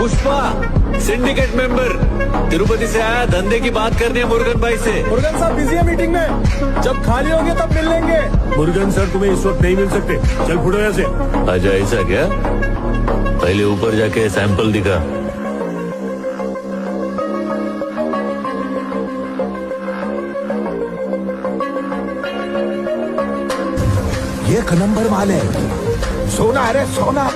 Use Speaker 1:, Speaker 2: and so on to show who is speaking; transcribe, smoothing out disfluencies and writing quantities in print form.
Speaker 1: Pushpa syndicate member Tirupati से आया, धंधे की बात करनी है मुरुगन भाई से।
Speaker 2: मुरुगन साहब बिजी है मीटिंग में, जब खाली होंगे तब मिल लेंगे।
Speaker 3: मुरुगन सर तुम्हें इस वक्त नहीं मिल सकते, चल फुटो यहाँ से।
Speaker 1: अच्छा ऐसा क्या? पहले ऊपर जाके सैंपल दिखा।
Speaker 4: एक नंबर माल है, सोना है रे सोना।